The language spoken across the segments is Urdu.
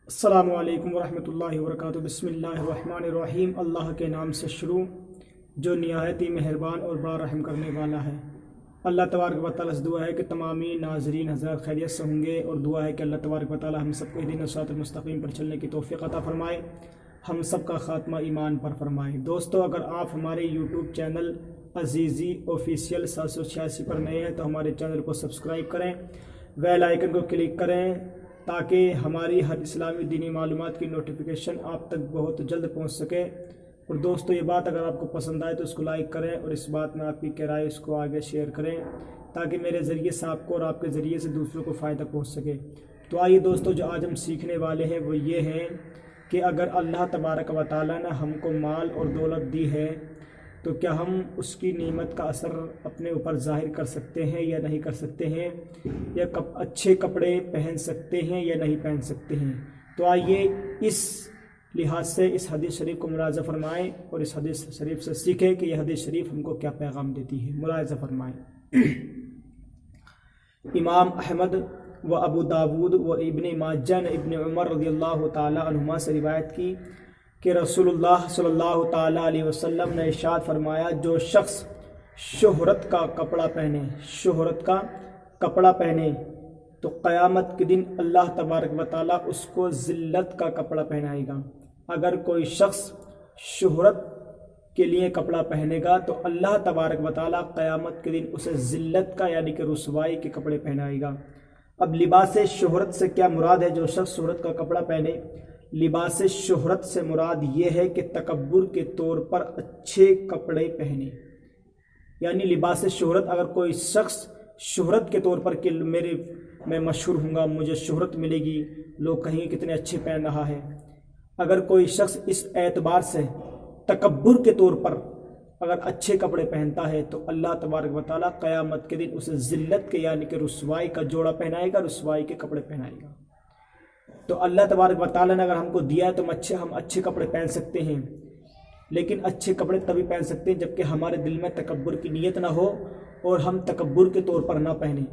السلام علیکم ورحمۃ اللہ وبرکاتہ۔ بسم اللہ الرحمن الرحیم۔ اللہ کے نام سے شروع جو نہایت ہی مہربان اور بڑا رحم کرنے والا ہے۔ اللہ تبارک و تعالیٰ سے دعا ہے کہ تمامی ناظرین حضرات خیریت سے ہوں گے، اور دعا ہے کہ اللہ تبارک و تعالیٰ ہم سب کو اہدنا الصراط المستقیم پر چلنے کی توفیق عطا فرمائے، ہم سب کا خاتمہ ایمان پر فرمائے۔ دوستو، اگر آپ ہمارے یوٹیوب چینل عزیزی آفیشیل 786 پر نئے ہیں تو ہمارے چینل کو سبسکرائب کریں، بیل آئیکن کو کلک کریں تاکہ ہماری ہر اسلامی دینی معلومات کی نوٹیفیکیشن آپ تک بہت جلد پہنچ سکے۔ اور دوستو، یہ بات اگر آپ کو پسند آئے تو اس کو لائک کریں، اور اس بات میں آپ کی کیا رائے اس کو آگے شیئر کریں تاکہ میرے ذریعے سے آپ کو اور آپ کے ذریعے سے دوسروں کو فائدہ پہنچ سکے۔ تو آئیے دوستو، جو آج ہم سیکھنے والے ہیں وہ یہ ہیں کہ اگر اللہ تبارک و تعالیٰ نے ہم کو مال اور دولت دی ہے تو کیا ہم اس کی نعمت کا اثر اپنے اوپر ظاہر کر سکتے ہیں یا نہیں کر سکتے ہیں، یا اچھے کپڑے پہن سکتے ہیں یا نہیں پہن سکتے ہیں۔ تو آئیے اس لحاظ سے اس حدیث شریف کو ملاحظہ فرمائیں اور اس حدیث شریف سے سیکھیں کہ یہ حدیث شریف ہم کو کیا پیغام دیتی ہے۔ ملاحظہ فرمائیں۔ امام احمد و ابو داود و ابن ماجہ نے ابن عمر رضی اللہ تعالی عنہما سے روایت کی کہ رسول اللہ صلی اللہ تعالیٰ علیہ وسلم نے ارشاد فرمایا، جو شخص شہرت کا کپڑا پہنے تو قیامت کے دن اللہ تبارک و تعالیٰ اس کو ذلت کا کپڑا پہنائے گا۔ اگر کوئی شخص شہرت کے لیے کپڑا پہنے گا تو اللہ تبارک و تعالیٰ قیامت کے دن اسے ذلت کا یعنی کہ رسوائی کے کپڑے پہنائے گا۔ اب لباس شہرت سے کیا مراد ہے؟ جو شخص شہرت کا کپڑا پہنے، لباس شہرت سے مراد یہ ہے کہ تکبر کے طور پر اچھے کپڑے پہنے، یعنی لباس شہرت۔ اگر کوئی شخص شہرت کے طور پر کہ میں مشہور ہوں گا، مجھے شہرت ملے گی، لوگ کہیں گے کتنے اچھے پہن رہا ہے، اگر کوئی شخص اس اعتبار سے تکبر کے طور پر اگر اچھے کپڑے پہنتا ہے تو اللہ تبارک و تعالیٰ قیامت کے دن اسے ذلت کے یعنی کہ رسوائی کا جوڑا پہنائے گا، رسوائی کے کپڑے پہنائے گا۔ تو اللہ تبارک و تعالیٰ نے اگر ہم کو دیا ہے تو ہم اچھے کپڑے پہن سکتے ہیں، لیکن اچھے کپڑے تبھی پہن سکتے ہیں جبکہ ہمارے دل میں تکبر کی نیت نہ ہو اور ہم تکبر کے طور پر نہ پہنیں۔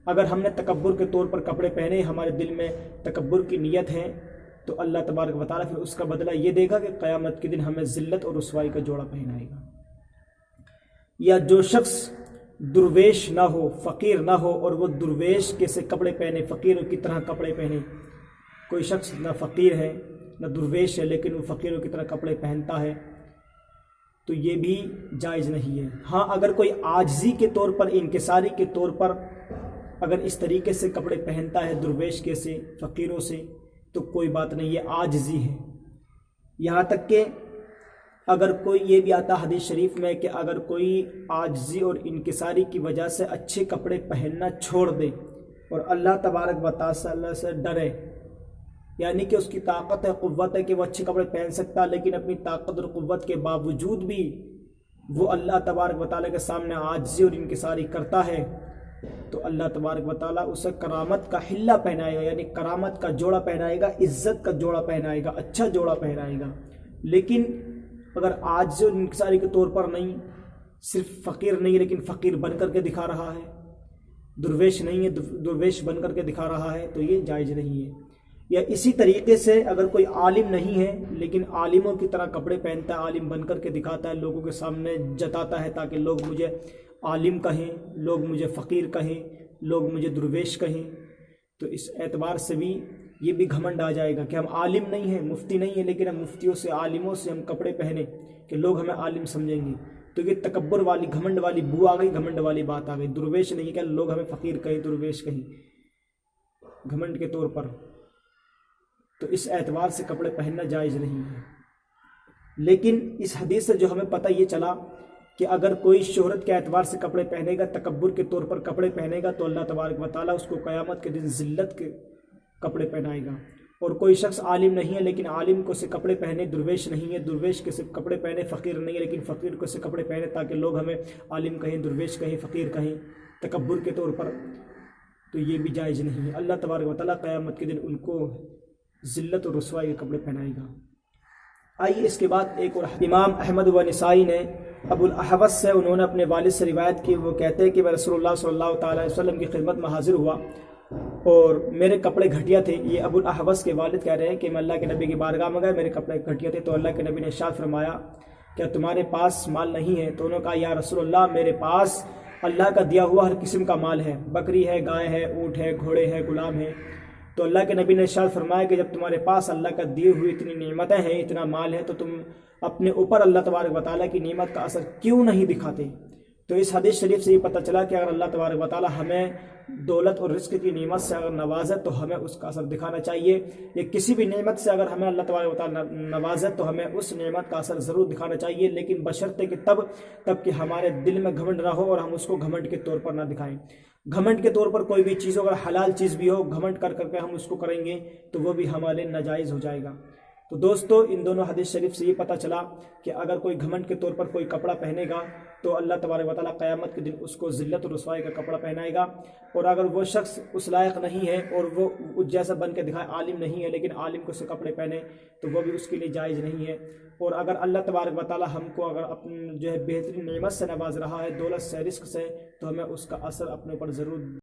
اگر ہم نے تکبر کے طور پر کپڑے پہنے، ہمارے دل میں تکبر کی نیت ہے، تو اللہ تبارک و تعالیٰ پھر اس کا بدلہ یہ دے گا کہ قیامت کے دن ہمیں ذلت اور رسوائی کا جوڑا پہنائے گا۔ یا جو شخص درویش نہ ہو، فقیر نہ ہو، اور وہ درویش کے سے کپڑے پہنے، فقیروں کی طرح کپڑے پہنے۔ کوئی شخص نہ فقیر ہے نہ درویش ہے لیکن وہ فقیروں کی طرح کپڑے پہنتا ہے تو یہ بھی جائز نہیں ہے۔ ہاں، اگر کوئی عاجزی کے طور پر، انکساری کے طور پر اگر اس طریقے سے کپڑے پہنتا ہے درویش کے سے، فقیروں سے، تو کوئی بات نہیں، یہ عاجزی ہے۔ یہاں تک کہ اگر کوئی، یہ بھی آتا حدیث شریف میں کہ اگر کوئی عاجزی اور انکساری کی وجہ سے اچھے کپڑے پہننا چھوڑ دے اور اللہ تبارک و تعالیٰ سے ڈرے، یعنی کہ اس کی طاقت ہے، قوت ہے کہ وہ اچھے کپڑے پہن سکتا، لیکن اپنی طاقت اور قوت کے باوجود بھی وہ اللہ تبارک و تعالیٰ کے سامنے عاجزی اور انکساری کرتا ہے، تو اللہ تبارک و تعالیٰ اسے کرامت کا حلہ پہنائے گا، یعنی کرامت کا جوڑا پہنائے گا، عزت کا جوڑا پہنائے گا، اچھا جوڑا پہنائے گا۔ لیکن اگر عاجزی اور انکساری کے طور پر نہیں، صرف فقیر نہیں لیکن فقیر بن کر کے دکھا رہا ہے، درویش نہیں ہے درویش بن کر کے دکھا رہا ہے، تو یہ جائز نہیں ہے۔ یا اسی طریقے سے اگر کوئی عالم نہیں ہے لیکن عالموں کی طرح کپڑے پہنتا ہے، عالم بن کر کے دکھاتا ہے، لوگوں کے سامنے جتاتا ہے تاکہ لوگ مجھے عالم کہیں، لوگ مجھے فقیر کہیں، لوگ مجھے درویش کہیں، تو اس اعتبار سے بھی یہ بھی گھمنڈ آ جائے گا کہ ہم عالم نہیں ہیں، مفتی نہیں ہیں، لیکن ہم مفتیوں سے، عالموں سے ہم کپڑے پہنے کہ لوگ ہمیں عالم سمجھیں گے، تو یہ تکبر والی، گھمنڈ والی بو آ گئی، گھمنڈ والی بات آ گئی۔ درویش نہیں کہ لوگ ہمیں فقیر کہیں، درویش کہیں، گھمنڈ کے طور پر، تو اس اعتبار سے کپڑے پہننا جائز نہیں ہے۔ لیکن اس حدیث سے جو ہمیں پتہ یہ چلا کہ اگر کوئی شہرت کے اعتبار سے کپڑے پہنے گا، تکبر کے طور پر کپڑے پہنے گا، تو اللہ تبارک و تعالیٰ اس کو قیامت کے دن ذلت کے کپڑے پہنائے گا۔ اور کوئی شخص عالم نہیں ہے لیکن عالم کو سے کپڑے پہنے، درویش نہیں ہے درویش کے سے کپڑے پہنے، فقیر نہیں ہے لیکن فقیر کو سے کپڑے پہنے تاکہ لوگ ہمیں عالم کہیں، درویش کہیں، فقیر کہیں، تکبر کے طور پر، تو یہ بھی جائز نہیں ہے۔ اللہ تبارک و تعالیٰ قیامت کے دن ان کو ذلت اور رسوائی کے کپڑے پہنائے گا۔ آئیے اس کے بعد ایک اور امام احمد و نسائی نے ابو الاحوص سے، انہوں نے اپنے والد سے روایت کی، وہ کہتے ہیں کہ میں رسول اللہ صلی اللہ تعالیٰ علیہ وسلم کی خدمت میں حاضر ہوا اور میرے کپڑے گھٹیا تھے. یہ ابو الاحوص کے والد کہہ رہے ہیں کہ میں اللہ کے نبی کی بارگاہ میں گئے, میرے کپڑے گھٹیا تھے, تو اللہ کے نبی نے ارشاد فرمایا کیا تمہارے پاس مال نہیں ہے؟ تو انہوں نے کہا یا رسول اللہ میرے پاس اللہ کا دیا ہوا ہر قسم کا مال ہے, بکری ہے, گائے ہے, اونٹ ہے, گھوڑے ہے, غلام ہے. تو اللہ کے نبی نے ارشاد فرمایا کہ جب تمہارے پاس اللہ کا دیے ہوئی اتنی نعمتیں ہیں, اتنا مال ہے, تو تم اپنے اوپر اللہ تبارک و تعالیٰ کی نعمت کا اثر کیوں نہیں دکھاتے؟ تو اس حدیث شریف سے یہ پتہ چلا کہ اگر اللہ تبارک و تعالیٰ ہمیں دولت اور رزق کی نعمت سے اگر نوازے تو ہمیں اس کا اثر دکھانا چاہیے, یا کسی بھی نعمت سے اگر ہمیں اللہ تبارک و تعالیٰ نوازے تو ہمیں اس نعمت کا اثر ضرور دکھانا چاہیے, لیکن بشرطے کہ تب کہ ہمارے دل میں گھمنڈ نہ ہو اور ہم اس کو گھمنڈ کے طور پر نہ دکھائیں. گھمنڈ کے طور پر کوئی بھی چیز اگر حلال چیز بھی ہو, گھمنڈ کر کے ہم اس کو کریں گے تو وہ بھی ہمارے ناجائز ہو جائے گا. تو دوستو ان دونوں حدیث شریف سے یہ پتہ چلا کہ اگر کوئی گھمنڈ کے طور پر کوئی کپڑا پہنے گا تو اللہ تبارک و تعالیٰ قیامت کے دن اس کو ذلت اور رسوائی کا کپڑا پہنائے گا, اور اگر وہ شخص اس لائق نہیں ہے اور وہ اس جیسا بن کے دکھائے, عالم نہیں ہے لیکن عالم کو سے کپڑے پہنے, تو وہ بھی اس کے لیے جائز نہیں ہے. اور اگر اللہ تبارک و تعالیٰ ہم کو اگر اپنے جو ہے بہترین نعمت سے نواز رہا ہے, دولت سے, رزق سے, تو ہمیں اس کا اثر اپنے اوپر ضرور